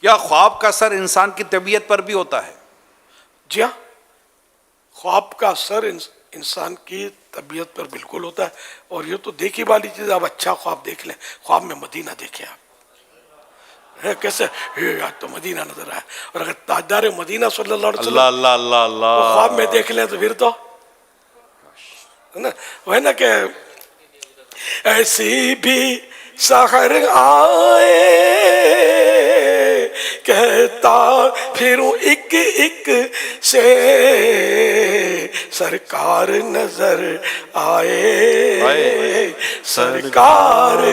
کیا خواب کا اثر انسان کی طبیعت پر بھی ہوتا ہے؟ جی ہاں، خواب کا اثر انسان کی طبیعت پر بالکل ہوتا ہے، اور یہ تو دیکھی والی چیز ہے۔ آپ اچھا خواب دیکھ لیں، خواب میں مدینہ دیکھیں آپ، کیسے آج تو مدینہ نظر آیا، اور اگر تاجدار مدینہ صلی اللہ علیہ اللہ وسلم اللہ اللہ کو خواب میں اللہ. دیکھ لیں تو پھر تو ہے نا، وہ ہے نا کہ ایسی بھی سحر آئے کہتا پھروں ایک ایک سے سرکار نظر آئے، سرکار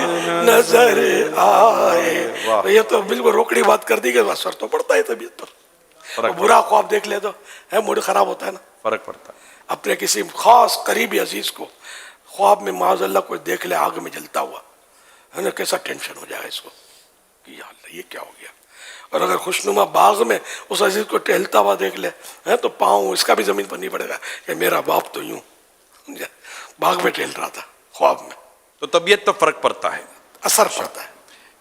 نظر آئے۔ واہ. یہ تو بالکل روکڑی بات کر دی کہ اثر تو پڑتا ہے طبیعت پر۔ فرق برا خواب دیکھ لے تو موڈ خراب ہوتا ہے نا۔ فرق پڑتا ہے. اپنے کسی خاص قریبی عزیز کو خواب میں معاذ اللہ کوئی دیکھ لے آگ میں جلتا ہوا، ہے نا، کیسا ٹینشن ہو جائے اس کو کہ یا اللہ یہ کیا ہو گیا۔ اور اگر خوشنما باغ میں اس عزیز کو ٹہلتا ہوا دیکھ لے تو پاؤں اس کا بھی زمین پر نہیں پڑے گا کہ میرا باپ تو یوں باغ میں ٹہل رہا تھا خواب میں۔ تو طبیعت تو فرق پڑتا ہے، اثر پڑتا ہے۔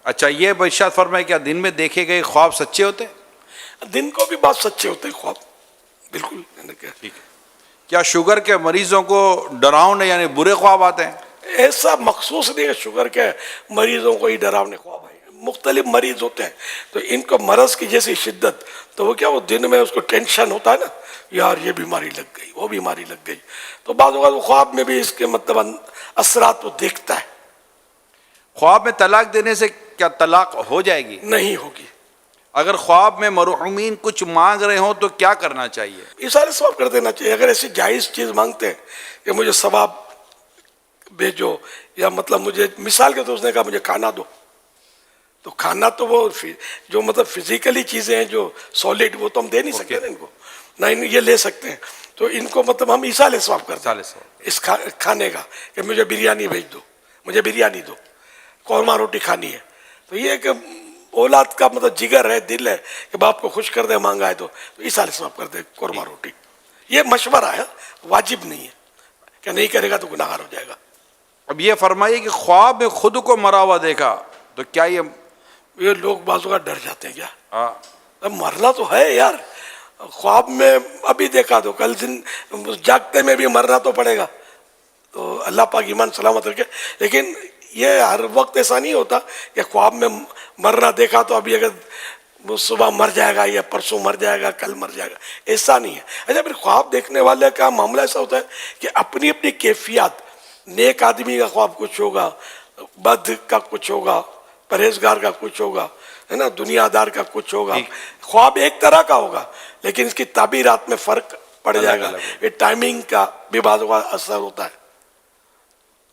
اچھا یہ ارشاد فرمائے کیا دن میں دیکھے گئے خواب سچے ہوتے ہیں؟ دن کو بھی بات سچے ہوتے ہیں خواب، بالکل۔ ٹھیک ہے. کیا شوگر کے مریضوں کو ڈراؤنے یعنی برے خواب آتے ہیں؟ ایسا مخصوص نہیں ہے شوگر کے مریضوں کو ہی ڈراونے خواب آئے، مختلف مریض ہوتے ہیں تو ان کو مرض کی جیسی شدت، تو وہ کیا وہ دن میں اس کو ٹینشن ہوتا ہے نا، یار یہ بیماری لگ گئی وہ بیماری لگ گئی، تو بعض اوقات وہ خواب میں بھی اس کے مطلب اثرات وہ دیکھتا ہے۔ خواب میں طلاق دینے سے کیا طلاق ہو جائے گی؟ نہیں ہوگی۔ اگر خواب میں مرحومین کچھ مانگ رہے ہوں تو کیا کرنا چاہیے؟ اشارے ثواب کر دینا چاہیے۔ اگر ایسی جائز چیز مانگتے ہیں کہ مجھے ثواب بھیجو، یا مطلب مجھے مثال کے طور اس نے کہا مجھے کھانا دو، تو کھانا تو وہ جو مطلب فزیکلی چیزیں ہیں جو سالڈ وہ تو ہم دے نہیں سکتے نا ان کو، نہ یہ لے سکتے ہیں، تو ان کو مطلب ہم ایصال ثواب کرتے ہیں اس کھانے کا کہ مجھے بریانی بھیج دو، مجھے بریانی دو، قورمہ روٹی کھانی ہے۔ تو یہ کہ اولاد کا مطلب جگر ہے، دل ہے کہ باپ کو خوش کر دے، مانگا ہے تو ایصال ثواب کر دے قورمہ روٹی۔ یہ مشورہ ہے، واجب نہیں ہے کہ نہیں کرے گا تو گناہگار ہو جائے گا۔ اب یہ فرمائیے کہ خواب میں خود کو مرا ہوا دیکھا تو کیا یہ لوگ بعض اوقات ڈر جاتے ہیں کیا؟ ہاں اب مرنا تو ہے یار، خواب میں ابھی دیکھا تو کل دن جاگتے میں بھی مرنا تو پڑے گا، تو اللہ پاک ایمان سلامت رکھے۔ لیکن یہ ہر وقت ایسا نہیں ہوتا کہ خواب میں مرنا دیکھا تو ابھی اگر صبح مر جائے گا یا پرسوں مر جائے گا کل مر جائے گا، ایسا نہیں ہے۔ اچھا پھر خواب دیکھنے والے کا معاملہ ایسا ہوتا ہے کہ اپنی اپنی کیفیات، نیک آدمی کا خواب کچھ ہوگا، بد کا کچھ ہوگا، پرہیزگار کا کچھ ہوگا، ہے نا، دنیا دار کا کچھ ہوگا۔ خواب ایک طرح کا ہوگا لیکن اس کی تعبیرات میں فرق پڑ جائے گا۔ یہ ٹائمنگ کا بھی بعض اوقات اثر ہوتا ہے،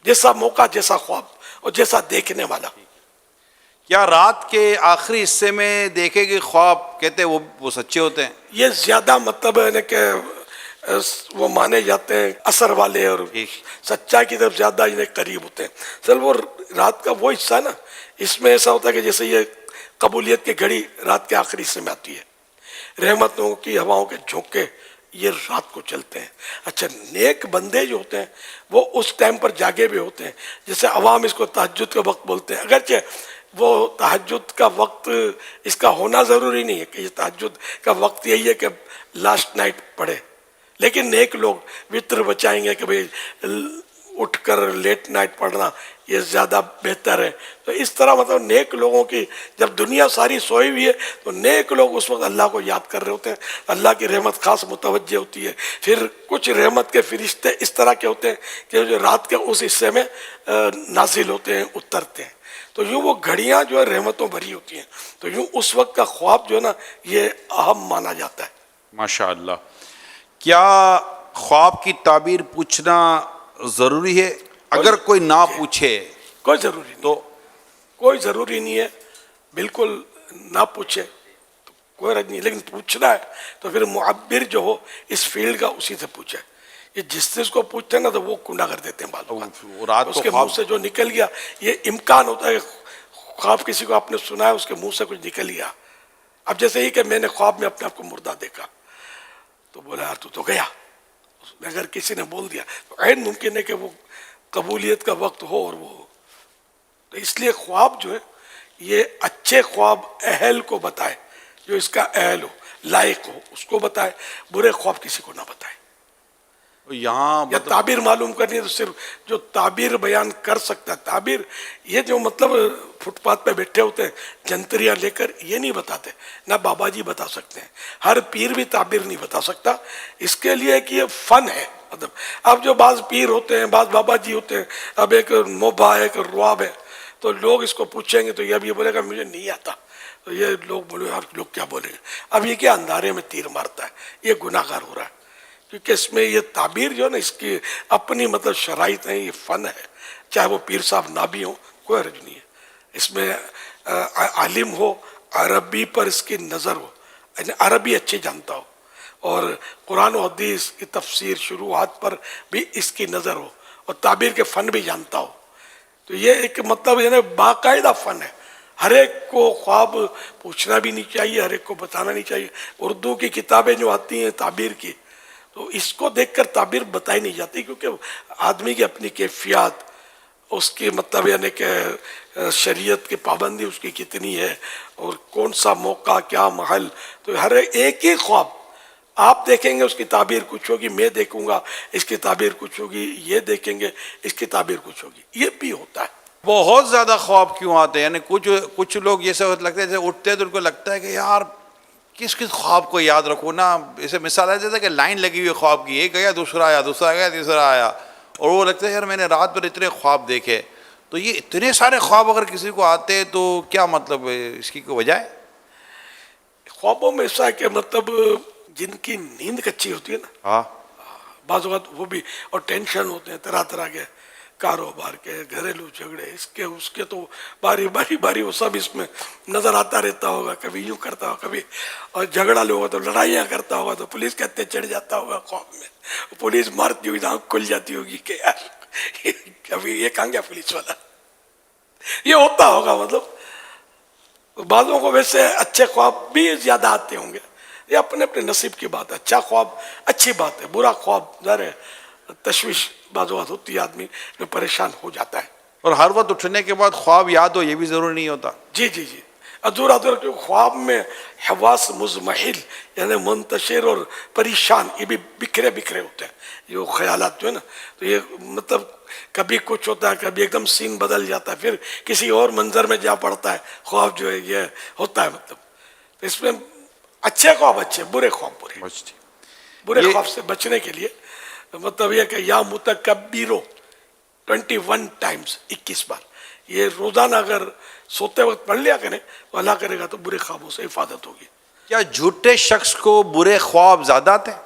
جیسا موقع جیسا خواب اور جیسا دیکھنے والا۔ کیا رات کے آخری حصے میں دیکھے گئے خواب کہتے ہیں وہ سچے ہوتے ہیں؟ یہ زیادہ مطلب ہے کہ وہ مانے جاتے ہیں اثر والے اور سچائی کی طرف زیادہ انہیں قریب ہوتے ہیں۔ سر وہ رات کا وہ حصہ ہے نا، اس میں ایسا ہوتا ہے کہ جیسے یہ قبولیت کی گھڑی رات کے آخری حصے میں آتی ہے، رحمتوں کی ہواؤں کے جھونکے یہ رات کو چلتے ہیں۔ اچھا نیک بندے جو ہوتے ہیں وہ اس ٹائم پر جاگے بھی ہوتے ہیں، جیسے عوام اس کو تہجد کا وقت بولتے ہیں، اگرچہ وہ تہجد کا وقت اس کا ہونا ضروری نہیں ہے کہ یہ تہجد کا وقت یہی ہے کہ لاسٹ نائٹ پڑھے، لیکن نیک لوگ وطر بچائیں گے کہ بھئی اٹھ کر لیٹ نائٹ پڑھنا یہ زیادہ بہتر ہے۔ تو اس طرح مطلب نیک لوگوں کی جب دنیا ساری سوئی ہوئی ہے تو نیک لوگ اس وقت اللہ کو یاد کر رہے ہوتے ہیں، اللہ کی رحمت خاص متوجہ ہوتی ہے۔ پھر کچھ رحمت کے فرشتے اس طرح کے ہوتے ہیں کہ جو رات کے اس حصے میں نازل ہوتے ہیں، اترتے ہیں، تو یوں وہ گھڑیاں جو ہے رحمتوں بھری ہوتی ہیں۔ تو یوں اس وقت کا خواب جو ہے نا یہ اہم مانا جاتا ہے۔ ماشاء اللہ۔ کیا خواب کی تعبیر پوچھنا ضروری ہے؟ اگر کوئی نہ پوچھے کوئی ضروری نہیں، تو کوئی ضروری نہیں ہے، بالکل نہ پوچھے تو کوئی رد نہیں، لیکن پوچھنا ہے تو پھر معبر جو ہو اس فیلڈ کا اسی سے پوچھے۔ یہ جس چیز کو پوچھتے ہیں نا تو وہ کنڈا کر دیتے ہیں بعض اوقات، رات اس کو کے منہ سے جو نکل گیا، یہ امکان ہوتا ہے خواب کسی کو آپ نے سنا ہے اس کے منہ سے کچھ نکل گیا۔ اب جیسے ہی کہ میں نے خواب میں اپنے آپ کو مردہ دیکھا تو بولا یار تو گیا، اگر کسی نے بول دیا تو عین ممکن ہے کہ وہ قبولیت کا وقت ہو اور وہ ہو۔ تو اس لیے خواب جو ہے یہ اچھے خواب اہل کو بتائے جو اس کا اہل ہو لائق ہو اس کو بتائے, برے خواب کسی کو نہ بتائے. یہاں یا تعبیر معلوم کرنی ہے تو صرف جو تعبیر بیان کر سکتا ہے. تعبیر یہ جو مطلب فٹ پاتھ پہ بیٹھے ہوتے ہیں جنتریاں لے کر, یہ نہیں بتاتے, نہ بابا جی بتا سکتے ہیں, ہر پیر بھی تعبیر نہیں بتا سکتا. اس کے لیے کہ یہ فن ہے. مطلب اب جو بعض پیر ہوتے ہیں, بعض بابا جی ہوتے ہیں, اب ایک موبا ہے, ایک رواب ہے, تو لوگ اس کو پوچھیں گے تو یہ اب یہ بولے گا مجھے نہیں آتا, تو یہ لوگ بولے آپ لوگ کیا بولیں گے. اب یہ کیا اندھارے میں تیر مارتا ہے, یہ گناہ گار ہو رہا ہے, کیونکہ اس میں یہ تعبیر جو ہے نا اس کی اپنی مطلب شرائط ہیں, یہ فن ہے. چاہے وہ پیر صاحب نہ بھی ہوں کوئی حرج نہیں ہے. اس میں عالم ہو, عربی پر اس کی نظر ہو, یعنی عربی اچھی جانتا ہو, اور قرآن و حدیث کی تفسیر شروحات پر بھی اس کی نظر ہو, اور تعبیر کے فن بھی جانتا ہو. تو یہ ایک مطلب یعنی باقاعدہ فن ہے. ہر ایک کو خواب پوچھنا بھی نہیں چاہیے, ہر ایک کو بتانا نہیں چاہیے. اردو کی کتابیں جو آتی ہیں تعبیر کی, تو اس کو دیکھ کر تعبیر بتائی نہیں جاتی, کیونکہ آدمی کی اپنی کیفیات, اس کی مطلب یعنی کہ شریعت کی پابندی اس کی کتنی ہے, اور کون سا موقع کیا محل. تو ہر ایک ہی خواب آپ دیکھیں گے اس کی تعبیر کچھ ہوگی, میں دیکھوں گا اس کی تعبیر کچھ ہوگی, یہ دیکھیں گے اس کی تعبیر کچھ ہوگی. یہ بھی ہوتا ہے. بہت زیادہ خواب کیوں آتے ہیں؟ یعنی کچھ لوگ یہ سب لگتا ہے, جیسے اٹھتے ہیں تو ان کو لگتا ہے کہ یار کس خواب کو یاد رکھو نا. اسے مثال ہے جیسے کہ لائن لگی ہوئی خواب کی, ایک گیا دوسرا آیا, دوسرا گیا تیسرا آیا, اور وہ لگتا ہے یار میں نے رات بھر اتنے خواب دیکھے. تو یہ اتنے سارے خواب اگر کسی کو آتے تو کیا مطلب اس کی کوئی وجہ ہے؟ خوابوں میں ایسا ہے کہ مطلب جن کی نیند کچی ہوتی ہے نا, ہاں, بعض اوقات وہ بھی, اور ٹینشن ہوتے ہیں طرح طرح کے, کاروبار کے, گھریلو جھگڑے, اس کے تو باری وہ سب اس میں نظر آتا رہتا ہوگا. کبھی یوں کرتا ہوگا, کبھی اور جھگڑا لے ہوگا تو لڑائیاں کرتا ہوگا, تو پولیس کہتے چڑھ جاتا ہوگا خواب میں, پولیس مارتی ہوئی آنکھ کھل جاتی ہوگی کہ یار کبھی یہ کہاں گیا پولیس والا. یہ ہوتا ہوگا. مطلب بعضوں کو ویسے اچھے خواب بھی زیادہ آتے ہوں گے, یہ اپنے اپنے نصیب کی بات ہے. اچھا خواب اچھی بات ہے, برا خواب ظاہر ہے تشویش بعض اوقات ہوتی ہے, آدمی جو پریشان ہو جاتا ہے. اور ہر وقت اٹھنے کے بعد خواب یاد ہو یہ بھی ضروری نہیں ہوتا. جی جی جی, ادھورا کیونکہ خواب میں حواس مزمحل یعنی منتشر اور پریشان, یہ بھی بکھرے بکھرے ہوتے ہیں یہ خیالات جو ہے نا. تو یہ مطلب کبھی کچھ ہوتا ہے, کبھی ایک دم سین بدل جاتا ہے, پھر کسی اور منظر میں جا پڑتا ہے خواب جو ہے, یہ ہوتا ہے. مطلب تو اس میں اچھے خواب اچھے, برے خواب برے. برے خواب سے بچنے کے لیے مطلب یہ کہ یا متکبرو 21 ٹائمز, 21 بار, یہ روزانہ اگر سوتے وقت پڑھ لیا کریں تو اللہ کرے گا تو برے خوابوں سے حفاظت ہوگی. کیا جھوٹے شخص کو برے خواب زیادہ آتے ہیں؟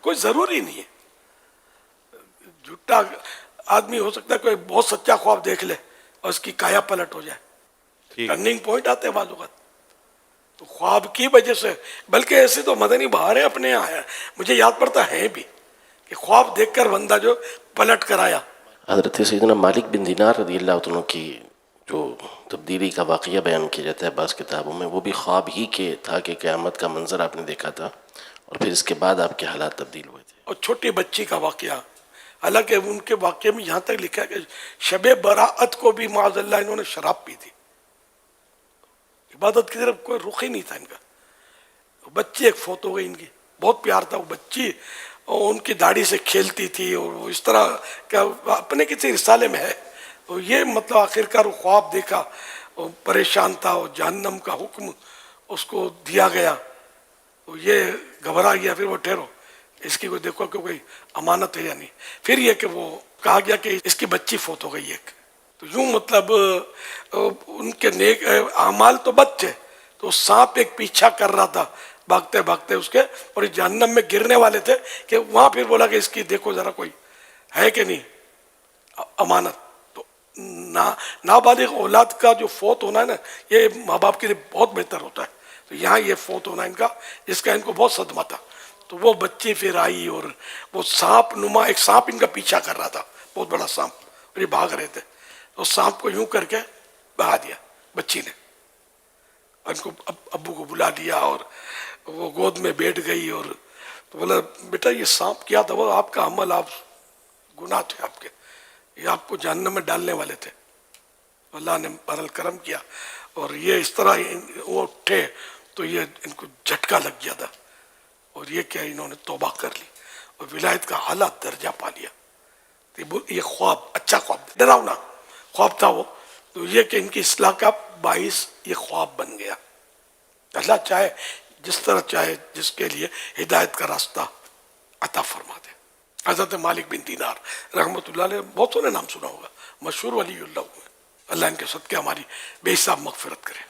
کوئی ضروری نہیں ہے. جھوٹا آدمی ہو سکتا ہے کوئی بہت سچا خواب دیکھ لے اور اس کی کایا پلٹ ہو جائے. ٹرننگ پوائنٹ آتے ہیں بعض اوقات تو خواب کی وجہ سے. بلکہ ایسے تو مدنی بہاریں اپنے یہاں آیا, مجھے یاد پڑتا ہے بھی کہ خواب دیکھ کر بندہ جو پلٹ کر آیا. حضرت سیدنا مالک بن دینار رضی اللہ عنہ کی جو تبدیلی کا واقعہ بیان کیا جاتا ہے بعض کتابوں میں, وہ بھی خواب ہی کے تھا کہ قیامت کا منظر آپ نے دیکھا تھا, اور پھر اس کے بعد آپ کے حالات تبدیل ہوئے تھے. اور چھوٹی بچی کا واقعہ, حالانکہ ان کے واقعے میں یہاں تک لکھا ہے کہ شب براءت کو بھی معاذ اللہ انہوں نے شراب پی تھی. عبادت کی طرف کوئی رخ ہی نہیں تھا ان کا. بچی ایک فوت ہو گئی ان کی, بہت پیار تھا وہ بچی, اور ان کی داڑھی سے کھیلتی تھی, اور وہ اس طرح کہ اپنے کسی رسالے میں ہے. تو یہ مطلب آخرکار وہ خواب دیکھا, وہ پریشان تھا, اور جہنم کا حکم اس کو دیا گیا, تو یہ گھبرا گیا. پھر وہ ٹھہرو, اس کی کوئی دیکھو کہ کوئی امانت ہے یا نہیں. پھر یہ کہ وہ کہا گیا کہ اس کی بچی فوت ہو گئی ایک. تو یوں مطلب ان کے نیک اعمال تو بد تھے, تو سانپ ایک پیچھا کر رہا تھا بھاگتے بھاگتے اس کے, اور جہنم میں گرنے والے تھے کہ وہاں پھر بولا کہ اس کی دیکھو ذرا کوئی ہے کہ نہیں امانت. تو نابالغ اولاد کا جو فوت ہونا ہے نا, یہ ماں باپ کے لیے بہت بہتر ہوتا ہے. تو یہاں یہ فوت ہونا ان کا, جس کا ان کو بہت صدمہ تھا. تو وہ بچی پھر آئی, اور وہ سانپ نما ایک سانپ ان کا پیچھا کر رہا تھا, بہت بڑا سانپ, اور یہ بھاگ رہے تھے. تو سانپ کو یوں کر کے بہا دیا بچی نے, اور ان کو ابو کو بلا لیا, اور وہ گود میں بیٹھ گئی. اور تو بولا بیٹا یہ سانپ کیا تھا, وہ آپ کا عمل, آپ گناہ تھے آپ کے, یہ آپ کو جہنم میں ڈالنے والے تھے. اللہ نے بہرحال کرم کیا, اور یہ اس طرح وہ اٹھے, تو یہ ان کو جھٹکا لگ گیا تھا، اور یہ کہ انہوں نے توبہ کر لی اور ولایت کا اعلیٰ درجہ پا لیا. یہ خواب اچھا خواب، ڈراؤنا خواب تھا وہ، تو یہ کہ ان کی اصلاح کا باعث یہ خواب بن گیا. اللہ چاہے جس طرح چاہے جس کے لیے ہدایت کا راستہ عطا فرما دے. حضرت مالک بن دینار رحمۃ اللہ علیہ، بہت سو نے نام سنا ہوگا، مشہور ولی اللہ ہوئے. اللہ ان کے صدقے ہماری بے حساب مغفرت کرے.